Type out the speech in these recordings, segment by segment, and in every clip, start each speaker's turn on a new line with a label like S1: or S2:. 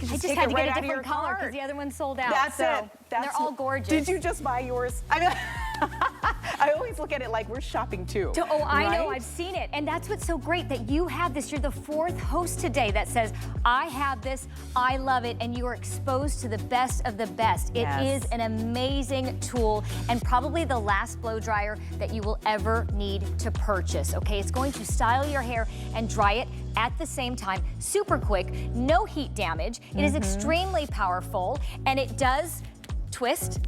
S1: could just
S2: I just
S1: take
S2: had
S1: it
S2: to
S1: right
S2: get a
S1: out of your
S2: different color because
S1: cart.
S2: the other one sold out.
S1: That's
S2: so
S1: it.
S2: They're all gorgeous.
S1: Did you just buy yours? I mean, I always look at it like we're shopping too.
S2: Oh, I know,
S1: right?
S2: I've seen it. And that's what's so great that you have this. You're the 4th host today that says, I have this, I love it, and you are exposed to the best of the best.
S1: Yes.
S2: It is an amazing tool and probably the last blow dryer that you will ever need to purchase, okay? It's going to style your hair and dry it at the same time, super quick, no heat damage. It is extremely powerful, and it does twist,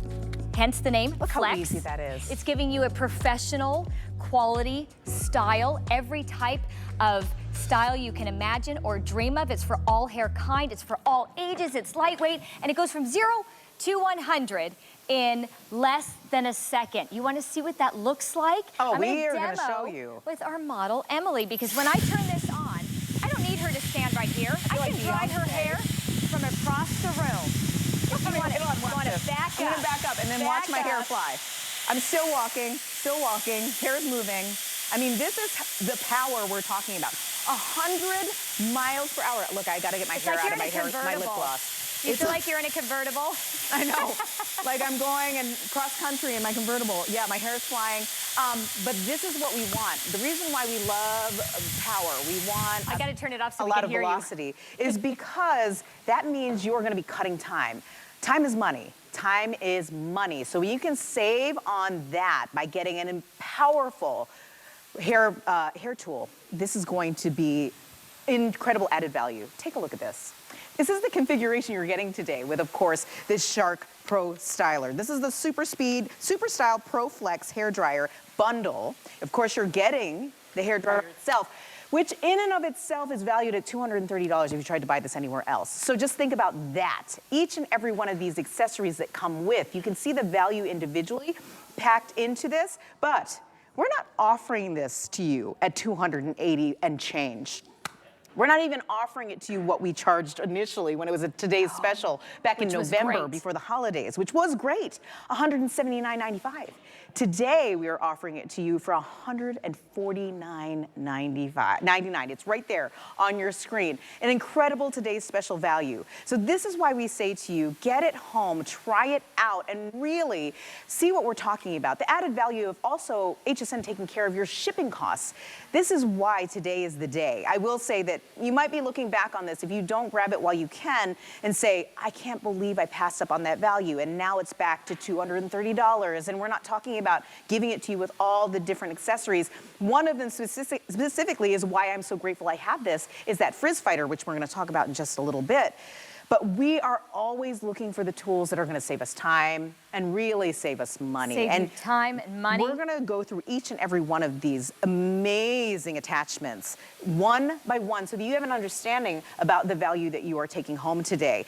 S2: hence the name
S1: Look
S2: Flex.
S1: how easy that is.
S2: It's giving you a professional quality style, every type of style you can imagine or dream of. It's for all hair kind, it's for all ages, it's lightweight, and it goes from 0 to 100 in less than a second. You want to see what that looks like?
S1: Oh,
S2: we
S1: are going to show you.
S2: With our model, Emily, because when I turn this on, I don't need her to stand right here. I can dry her hair from across the room. If you want to back up.
S1: I'm gonna back up and then watch my hair fly. I'm still walking, hair is moving. I mean, this is the power we're talking about. 100 miles per hour. Look, I gotta get my hair out of my lip gloss.
S2: You feel like you're in a convertible?
S1: I know. Like I'm going and cross country in my convertible. Yeah, my hair is flying. But this is what we want. The reason why we love power, we want
S2: I gotta turn it off so
S1: a
S2: we
S1: lot
S2: can
S1: of
S2: hear
S1: velocity, is because that means you're gonna be cutting time. Time is money. Time is money. So you can save on that by getting an powerful hair tool. This is going to be incredible added value. Take a look at this. This is the configuration you're getting today with, of course, this Shark Pro Styler. This is the SuperStyle Pro Flex hair dryer bundle. Of course, you're getting the hair dryer itself, which in and of itself is valued at $230 if you tried to buy this anywhere else. So just think about that. Each and every one of these accessories that come with, you can see the value individually packed into this, but we're not offering this to you at $280 and change. We're not even offering it to you what we charged initially when it was a today's special back in November before the holidays, which was great, $179.95. Today, we are offering it to you for $149.99. It's right there on your screen. An incredible today's special value. So this is why we say to you, get it home, try it out, and really see what we're talking about. The added value of also HSN taking care of your shipping costs. This is why today is the day. I will say that you might be looking back on this if you don't grab it while you can and say, I can't believe I passed up on that value, and now it's back to $230, and we're not talking about giving it to you with all the different accessories. One of them specifically is why I'm so grateful I have this, is that Frizz Fighter, which we're gonna talk about in just a little bit. But we are always looking for the tools that are gonna save us time and really save us money.
S2: Save you time and money.
S1: We're gonna go through each and every one of these amazing attachments, one by one, so that you have an understanding about the value that you are taking home today.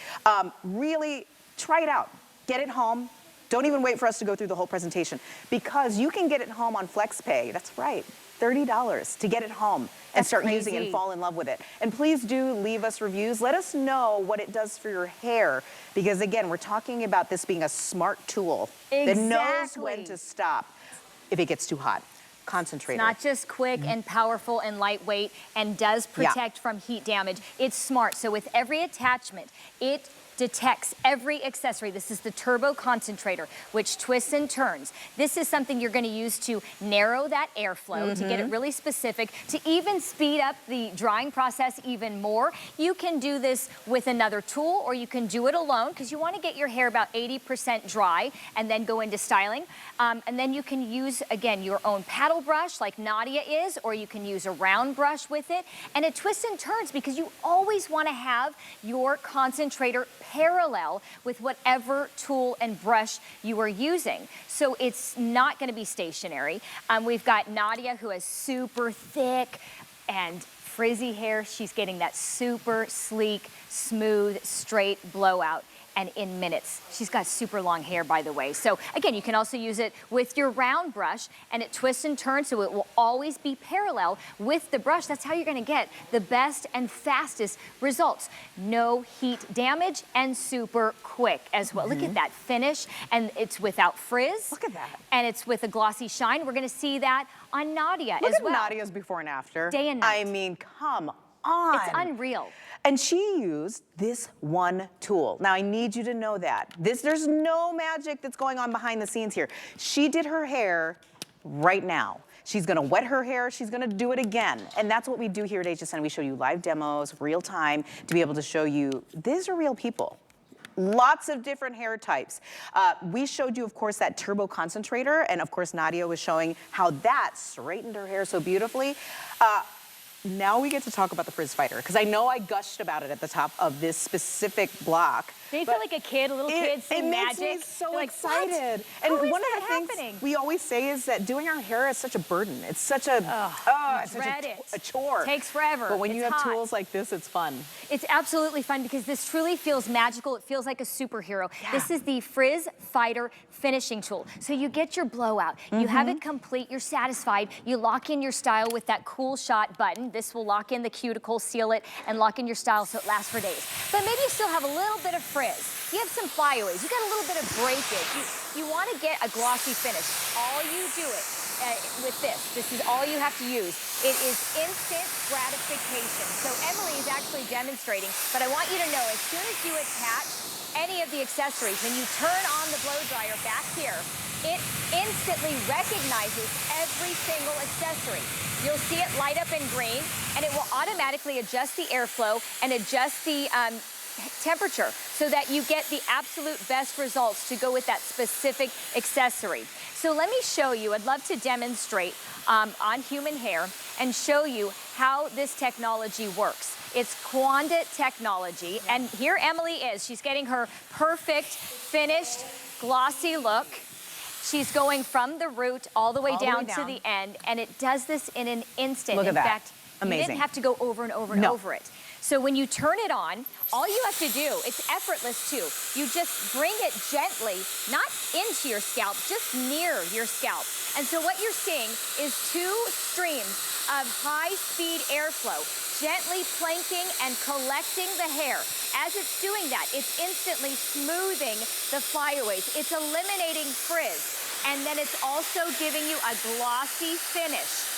S1: Really try it out, get it home. Don't even wait for us to go through the whole presentation, because you can get it home on FlexPay. That's right, $30 to get it home and start using it and fall in love with it. And please do leave us reviews. Let us know what it does for your hair, because again, we're talking about this being a smart tool that knows when to stop if it gets too hot. Concentrator.
S2: It's not just quick and powerful and lightweight and does protect from heat damage. It's smart. So with every attachment, it detects every accessory. This is the Turbo Concentrator, which twists and turns. This is something you're going to use to narrow that airflow, to get it really specific, to even speed up the drying process even more. You can do this with another tool, or you can do it alone, because you want to get your hair about 80% dry and then go into styling. And then you can use, again, your own paddle brush like Nadia is, or you can use a round brush with it. And it twists and turns because you always want to have your concentrator parallel with whatever tool and brush you are using. So it's not going to be stationary. We've got Nadia, who has super thick and frizzy hair. She's getting that super sleek, smooth, straight blowout. And in minutes. She's got super long hair, by the way. So again, you can also use it with your round brush, and it twists and turns, so it will always be parallel with the brush. That's how you're gonna get the best and fastest results. No heat damage and super quick as well. Look at that finish, and it's without frizz.
S1: Look at that.
S2: And it's with a glossy shine. We're gonna see that on Nadia as well.
S1: Look at Nadia's before and after.
S2: Day and night.
S1: I mean, come on?
S2: It's unreal.
S1: And she used this one tool. Now I need you to know that. There's no magic that's going on behind the scenes here. She did her hair right now. She's gonna wet her hair, she's gonna do it again. And that's what we do here at HSN. We show you live demos, real time, to be able to show you, these are real people. Lots of different hair types. We showed you, of course, that turbo concentrator, and of course, Nadia was showing how that straightened her hair so beautifully. Now we get to talk about the Frizz Fighter, because I know I gushed about it at the top of this specific block.
S2: Don't you feel like a kid, a little kid seeing magic?
S1: It makes me so
S2: like,
S1: excited.
S2: What?
S1: And
S2: How is
S1: one
S2: that
S1: of the things
S2: happening?
S1: we always say is that doing our hair is such a burden. It's such a, it's such a chore.
S2: Takes forever.
S1: But when you have
S2: hot.
S1: tools like this, it's fun.
S2: It's absolutely fun because this truly feels magical. It feels like a superhero.
S1: Yeah.
S2: This is the Frizz Fighter finishing tool. So you get your blowout, you have it complete, you're satisfied, you lock in your style with that cool shot button. This will lock in the cuticle, seal it, and lock in your style so it lasts for days. But maybe you still have a little bit of frizz. You have some flyaways, you got a little bit of breakage. You want to get a glossy finish. All you do it with this is all you have to use. It is instant gratification. So Emily is actually demonstrating, but I want you to know, as soon as you attach any of the accessories, when you turn on the blow dryer back here, it instantly recognizes every single accessory. You'll see it light up in green, and it will automatically adjust the airflow and adjust the temperature so that you get the absolute best results to go with that specific accessory. So let me show you, I'd love to demonstrate on human hair and show you how this technology works. It's Quanda technology, and here Emily is. She's getting her perfect, finished, glossy look. She's going from the root all the way down to the end, and it does this in an instant.
S1: Look at that.
S2: In fact,
S1: amazing.
S2: You didn't have to go over and over and over it. So when you turn it on, all you have to do, it's effortless too, you just bring it gently, not into your scalp, just near your scalp. And so what you're seeing is two streams of high-speed airflow, gently planking and collecting the hair. As it's doing that, it's instantly smoothing the flyaways. It's eliminating frizz. And then it's also giving you a glossy finish,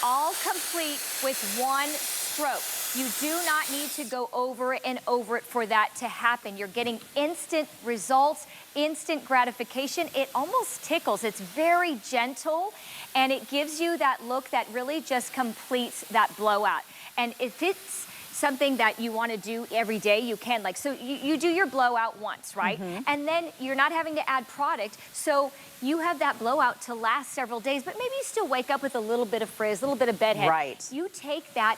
S2: all complete with one stroke. You do not need to go over it and over it for that to happen. You're getting instant results, instant gratification. It almost tickles. It's very gentle, and it gives you that look that really just completes that blowout. And if it's something that you want to do every day, you can. Like, so you do your blowout once, right? And then you're not having to add product, so you have that blowout to last several days, but maybe you still wake up with a little bit of frizz, a little bit of bedhead.
S1: Right.
S2: You take that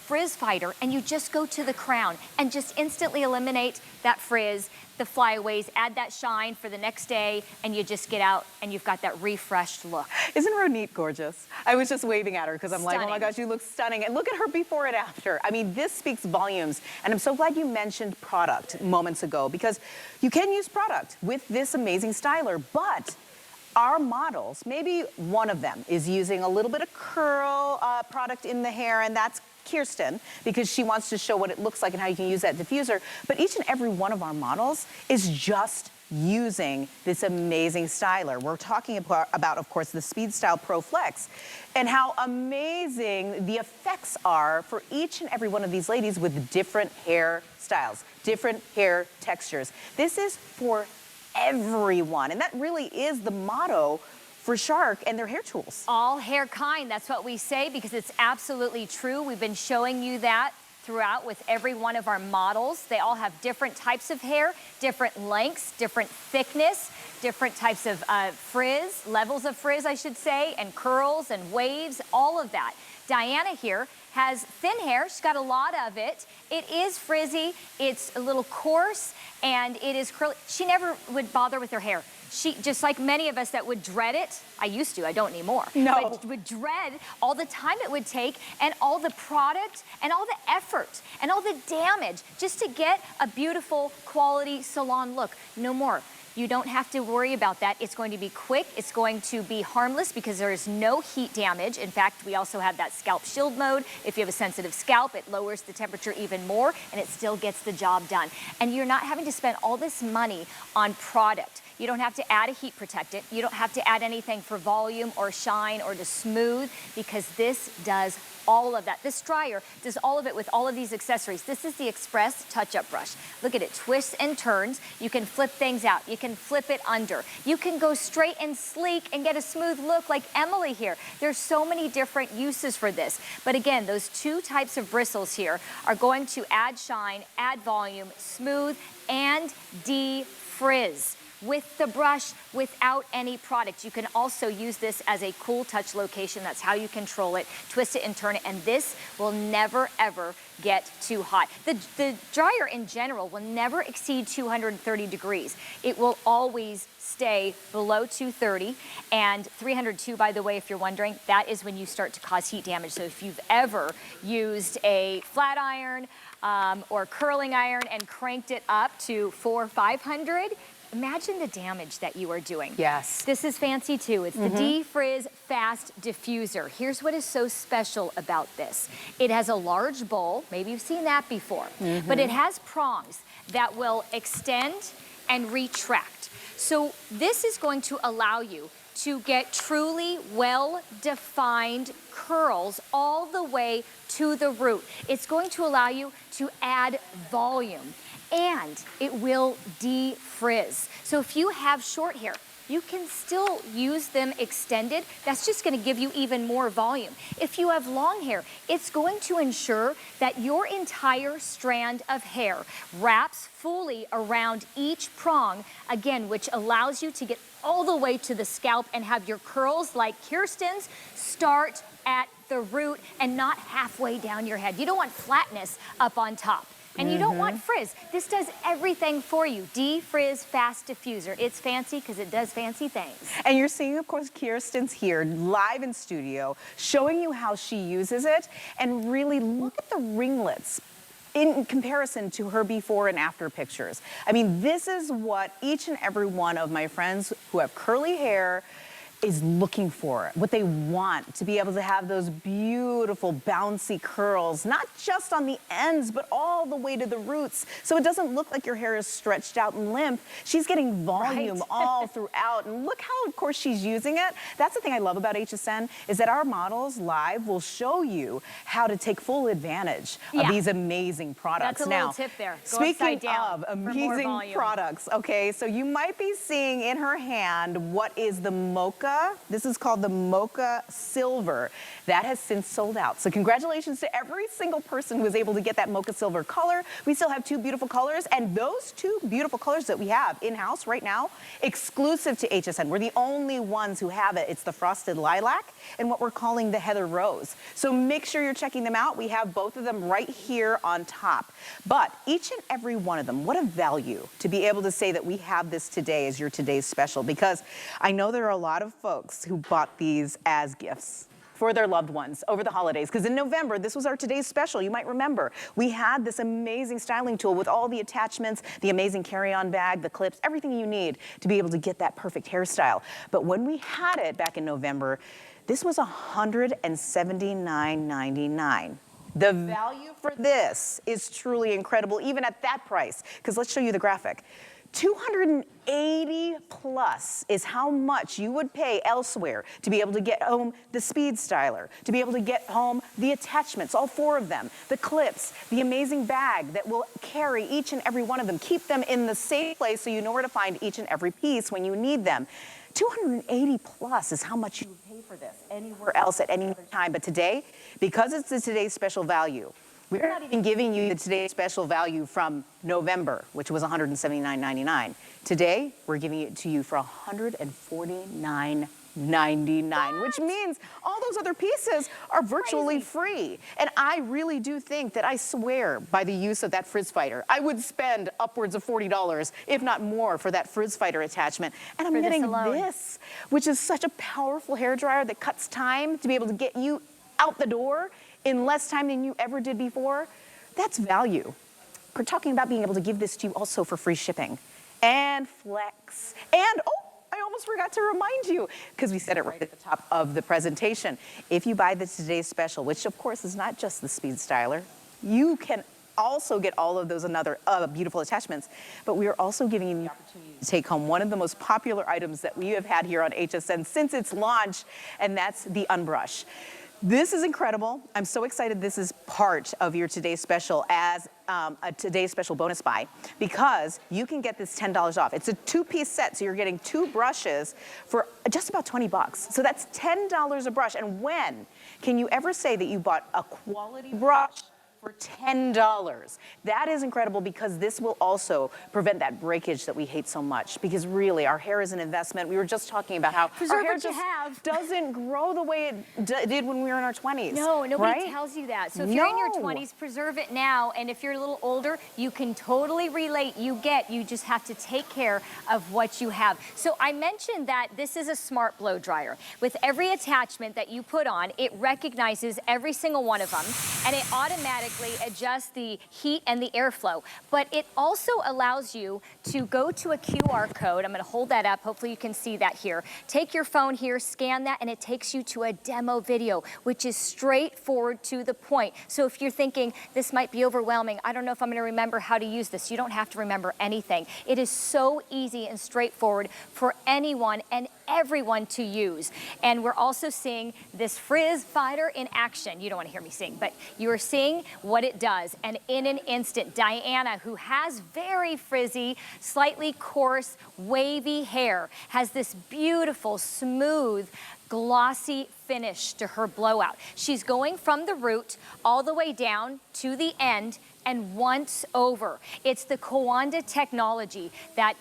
S2: Frizz Fighter and you just go to the crown and just instantly eliminate that frizz, the flyaways, add that shine for the next day, and you just get out and you've got that refreshed look.
S1: Isn't Ronit gorgeous? I was just waving at her because I'm like, oh my gosh, you look stunning. And look at her before and after. I mean, this speaks volumes. And I'm so glad you mentioned product moments ago, because you can use product with this amazing styler, but our models, maybe one of them is using a little bit of curl product in the hair, and that's Kirsten, because she wants to show what it looks like and how you can use that diffuser. But each and every one of our models is just using this amazing styler. We're talking about, of course, the SpeedStyle Pro Flex, and how amazing the effects are for each and every one of these ladies with different hair styles, different hair textures. This is for everyone, and that really is the motto for Shark and their hair tools.
S2: All hair kind, that's what we say, because it's absolutely true. We've been showing you that throughout with every one of our models. They all have different types of hair, different lengths, different thickness, different types of frizz, levels of frizz, I should say, and curls and waves, all of that. Diana here has thin hair. She's got a lot of it. It is frizzy, it's a little coarse, and it is curly. She never would bother with her hair. She, just like many of us that would dread it, I used to, I don't anymore.
S1: No.
S2: But would dread all the time it would take and all the product and all the effort and all the damage just to get a beautiful quality salon look. No more. You don't have to worry about that. It's going to be quick. It's going to be harmless because there is no heat damage. In fact, we also have that Scalp Shield mode. If you have a sensitive scalp, it lowers the temperature even more, and it still gets the job done. And you're not having to spend all this money on product. You don't have to add a heat protectant. You don't have to add anything for volume or shine or to smooth, because this does all of that. This dryer does all of it with all of these accessories. This is the Express Touch-Up brush. Look at it, twists and turns. You can flip things out. You can flip it under. You can go straight and sleek and get a smooth look like Emily here. There's so many different uses for this. But again, those two types of bristles here are going to add shine, add volume, smooth, and defrizz with the brush without any product. You can also use this as a cool touch location. That's how you control it, twist it and turn it, and this will never ever get too hot. The dryer in general will never exceed 230 degrees. It will always stay below 230, and 302, by the way, if you're wondering, that is when you start to cause heat damage. So if you've ever used a flat iron or curling iron and cranked it up to 400 or 500, imagine the damage that you are doing.
S1: Yes.
S2: This is fancy too. It's the DefrizzFast Diffuser. Here's what is so special about this. It has a large bowl, maybe you've seen that before, but it has prongs that will extend and retract. So this is going to allow you to get truly well-defined curls all the way to the root. It's going to allow you to add volume, and it will defrizz. So if you have short hair, you can still use them extended. That's just gonna give you even more volume. If you have long hair, it's going to ensure that your entire strand of hair wraps fully around each prong, again, which allows you to get all the way to the scalp and have your curls like Kirsten's start at the root and not halfway down your head. You don't want flatness up on top. And you don't want frizz. This does everything for you. DefrizzFast Diffuser. It's fancy because it does fancy things.
S1: And you're seeing, of course, Kirsten's here live in studio, showing you how she uses it. And really look at the ringlets in comparison to her before and after pictures. I mean, this is what each and every one of my friends who have curly hair is looking for, what they want, to be able to have those beautiful bouncy curls, not just on the ends, but all the way to the roots. So it doesn't look like your hair is stretched out and limp. She's getting volume all throughout. And look how, of course, she's using it. That's the thing I love about HSN, is that our models live will show you how to take full advantage of these amazing products.
S2: That's a little tip there. Go
S1: speaking
S2: down
S1: of amazing products, okay, so you might be seeing in her hand what is the mocha. This is called the Mocha Silver. That has since sold out. So congratulations to every single person who was able to get that Mocha Silver color. We still have two beautiful colors, and those two beautiful colors that we have in-house right now, exclusive to HSN. We're the only ones who have it. It's the Frosted Lilac and what we're calling the Heather Rose. So make sure you're checking them out. We have both of them right here on top. But each and every one of them, what a value to be able to say that we have this today as your today's special, because I know there are a lot of folks who bought these as gifts for their loved ones over the holidays. Because in November, this was our today's special. You might remember, we had this amazing styling tool with all the attachments, the amazing carry-on bag, the clips, everything you need to be able to get that perfect hairstyle. But when we had it back in November, this was $179.99. The value for this is truly incredible, even at that price. Because let's show you the graphic. $280 plus is how much you would pay elsewhere to be able to get home the SpeedStyler, to be able to get home the attachments, all four of them, the clips, the amazing bag that will carry each and every one of them, keep them in the same place so you know where to find each and every piece when you need them. $280 plus is how much you would pay for this anywhere else at any other time. But today, because it's the today's special value, we're not even giving you the today's special value from November, which was $179.99. Today, we're giving it to you for $149.99, which means all those other pieces are virtually free. And I really do think that, I swear, by the use of that Frizz Fighter, I would spend upwards of $40, if not more, for that Frizz Fighter attachment. And I'm getting this, which is such a powerful hairdryer that cuts time to be able to get you out the door in less time than you ever did before. That's value. We're talking about being able to give this to you also for free shipping and flex. And, oh, I almost forgot to remind you, because we said it right at the top of the presentation. If you buy the today's special, which of course is not just the SpeedStyler, you can also get all of those another beautiful attachments, but we are also giving you the opportunity to take home one of the most popular items that we have had here on HSN since its launch, and that's the Unbrush. This is incredible. I'm so excited this is part of your Today's Special as a Today's Special bonus buy, because you can get this $10 off. It's a 2-piece set, so you're getting 2 brushes for just about 20 bucks. So that's $10 a brush. And when can you ever say that you bought a quality brush for $10? That is incredible, because this will also prevent that breakage that we hate so much, because really our hair is an investment. We were just talking about how our hair just doesn't grow the way it did when we were in our 20s.
S2: No, nobody
S1: right?
S2: tells you that. So if you're in your 20s, preserve it now. And if you're a little older, you can totally relate. You just have to take care of what you have. So I mentioned that this is a smart blow dryer. With every attachment that you put on, it recognizes every single one of them, and it automatically adjust the heat and the airflow. But it also allows you to go to a QR code. I'm going to hold that up. Hopefully you can see that here. Take your phone here, scan that, and it takes you to a demo video, which is straightforward to the point. So if you're thinking, this might be overwhelming, I don't know if I'm going to remember how to use this, you don't have to remember anything. It is so easy and straightforward for anyone and everyone to use. And we're also seeing this frizz fighter in action. You don't want to hear me sing, but you are seeing what it does. And in an instant, Diana, who has very frizzy, slightly coarse, wavy hair, has this beautiful, smooth, glossy finish to her blowout. She's going from the root all the way down to the end and once over. It's the Kawanda technology that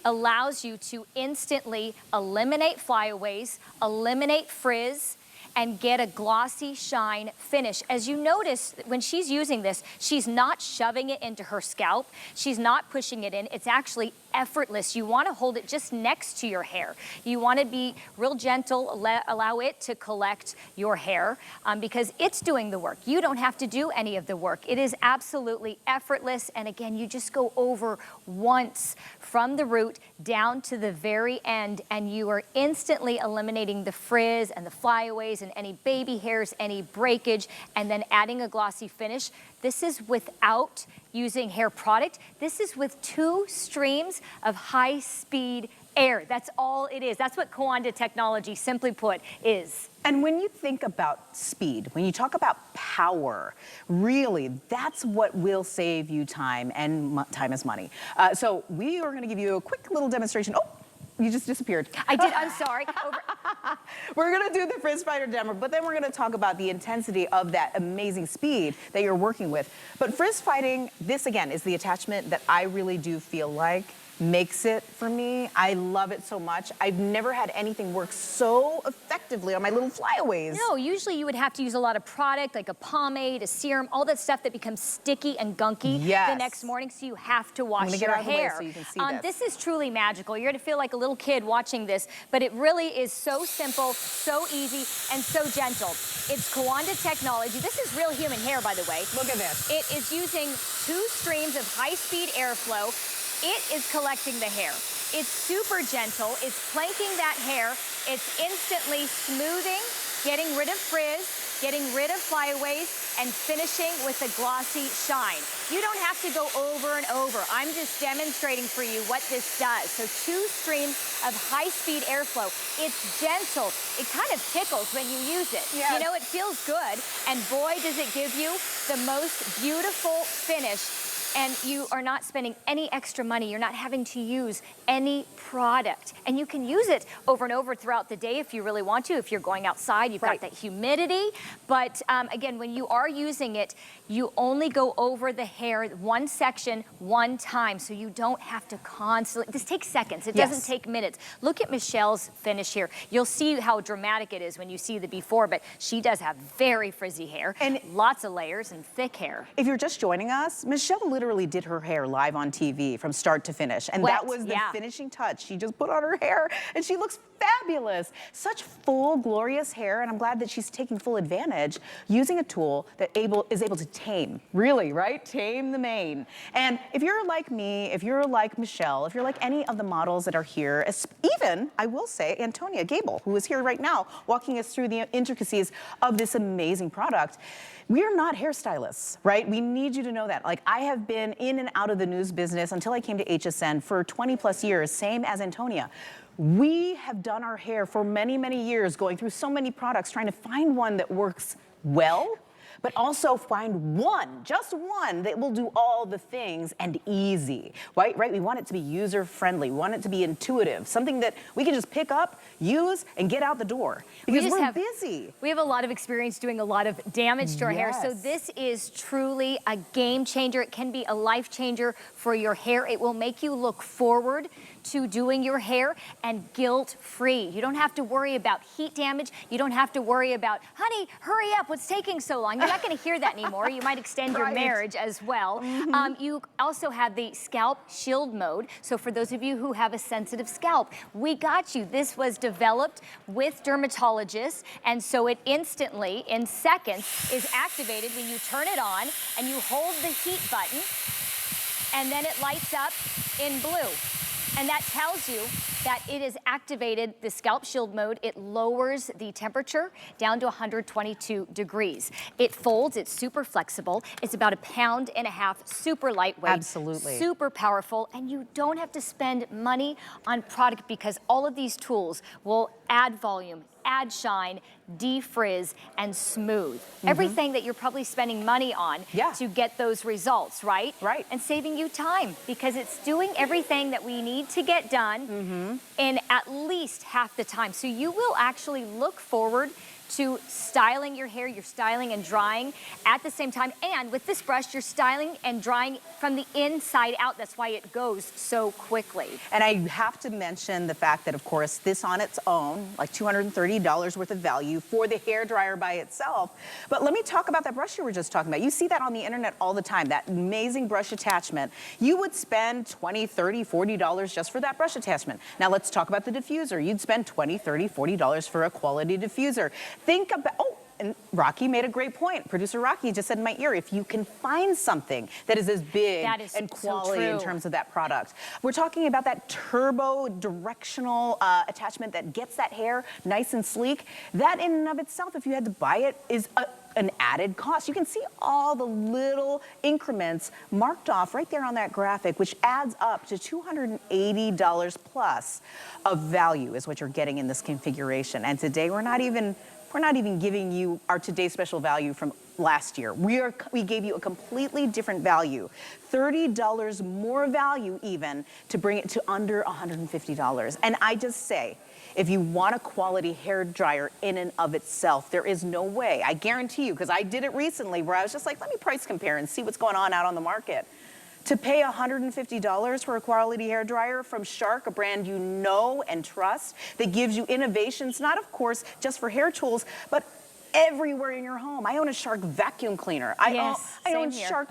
S2: allows you to instantly eliminate flyaways, eliminate frizz, and get a glossy shine finish. As you notice, when she's using this, she's not shoving it into her scalp. She's not pushing it in. It's actually effortless. You want to hold it just next to your hair. You want to be real gentle, allow it to collect your hair because it's doing the work. You don't have to do any of the work. It is absolutely effortless. And again, you just go over once from the root down to the very end, and you are instantly eliminating the frizz and the flyaways and any baby hairs, any breakage, and then adding a glossy finish. This is without using hair product. This is with 2 streams of high-speed air. That's all it is. That's what Kawanda technology, simply put, is.
S1: And when you think about speed, when you talk about power, really, that's what will save you time, and time is money. So we are going to give you a quick little demonstration. Oh, you just disappeared.
S2: I did, I'm sorry.
S1: We're going to do the frizz fighter demo, but then we're going to talk about the intensity of that amazing speed that you're working with. But frizz fighting, this again is the attachment that I really do feel like makes it for me. I love it so much. I've never had anything work so effectively on my little flyaways.
S2: No, usually you would have to use a lot of product, like a pomade, a serum, all that stuff that becomes sticky and gunky the next morning, so you have to wash your hair.
S1: So you can see
S2: this is truly magical. You're gonna feel like a little kid watching this, but it really is so simple, so easy, and so gentle. It's Kawanda technology. This is real human hair, by the way.
S1: Look at this.
S2: It is using 2 streams of high-speed airflow. It is collecting the hair. It's super gentle. It's planking that hair. It's instantly smoothing, getting rid of frizz, getting rid of flyaways, and finishing with a glossy shine. You don't have to go over and over. I'm just demonstrating for you what this does. So 2 streams of high-speed airflow. It's gentle. It kind of tickles when you use it.
S1: Yes.
S2: You know, it feels good. And boy, does it give you the most beautiful finish. And you are not spending any extra money. You're not having to use any product. And you can use it over and over throughout the day if you really want to. If you're going outside, you've got that humidity. But again, when you are using it, you only go over the hair one section, one time. So you don't have to constantly, this takes seconds. It doesn't take minutes. Look at Michelle's finish here. You'll see how dramatic it is when you see the before, but she does have very frizzy hair and lots of layers and thick hair.
S1: If you're just joining us, Michelle literally literally did her hair live on TV from start to finish. And
S2: Wet,
S1: that was the
S2: yeah.
S1: finishing touch. She just put on her hair and she looks fabulous. Such full, glorious hair. And I'm glad that she's taking full advantage using a tool that is able to tame, really, right? Tame the mane. And if you're like me, if you're like Michelle, if you're like any of the models that are here, even, I will say, Antonia Gable, who is here right now, walking us through the intricacies of this amazing product. We're not hairstylists, right? We need you to know that. Like, I have been in and out of the news business until I came to HSN for 20 plus years, same as Antonia. We have done our hair for many, many years, going through so many products, trying to find one that works well, but also find one, just one, that will do all the things and easy, right? We want it to be user-friendly. We want it to be intuitive, something that we can just pick up, use, and get out the door. Because we're busy.
S2: We have a lot of experience doing a lot of damage to our hair, so this is truly a game changer. It can be a life changer for your hair. It will make you look forward to doing your hair and guilt-free. You don't have to worry about heat damage. You don't have to worry about, honey, hurry up, what's taking so long? You're not gonna hear that anymore. You might extend your marriage as well. You also have the Scalp Shield mode. So for those of you who have a sensitive scalp, we got you. This was developed with dermatologists, and so it instantly, in seconds, is activated when you turn it on and you hold the heat button, and then it lights up in blue. And that tells you that it is activated the Scalp Shield mode. It lowers the temperature down to 122 degrees. It folds, it's super flexible. It's about 1.5 pounds, super lightweight.
S1: Absolutely.
S2: Super powerful, and you don't have to spend money on product because all of these tools will add volume, add shine, defrizz, and smooth. Everything that you're probably spending money on to get those results, right?
S1: Right.
S2: And saving you time because it's doing everything that we need to get done in at least half the time. So you will actually look forward to styling your hair. You're styling and drying at the same time. And with this brush, you're styling and drying from the inside out. That's why it goes so quickly.
S1: And I have to mention the fact that, of course, this on its own, like $230 worth of value for the hairdryer by itself. But let me talk about that brush you were just talking about. You see that on the internet all the time, that amazing brush attachment. You would spend $20, $30, $40 just for that brush attachment. Now let's talk about the diffuser. You'd spend $20, $30, $40 for a quality diffuser. Think about, and Rocky made a great point. Producer Rocky just said in my ear, if you can find something that is as big and quality in terms of that product. We're talking about that turbo directional attachment that gets that hair nice and sleek. That in and of itself, if you had to buy it, is an added cost. You can see all the little increments marked off right there on that graphic, which adds up to $280 plus of value is what you're getting in this configuration. And today we're not even giving you our today's special value from last year. We gave you a completely different value, $30 more value even, to bring it to under $150. And I just say, if you want a quality hair dryer in and of itself, there is no way, I guarantee you, because I did it recently where I was just like, let me price compare and see what's going on out on the market. To pay $150 for a quality hair dryer from Shark, a brand you know and trust, that gives you innovations, not of course just for hair tools, but everywhere in your home. I own a Shark vacuum cleaner. I own Shark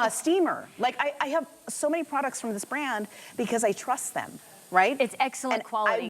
S1: steamer. Like I have so many products from this brand because I trust them, right?
S2: It's excellent quality.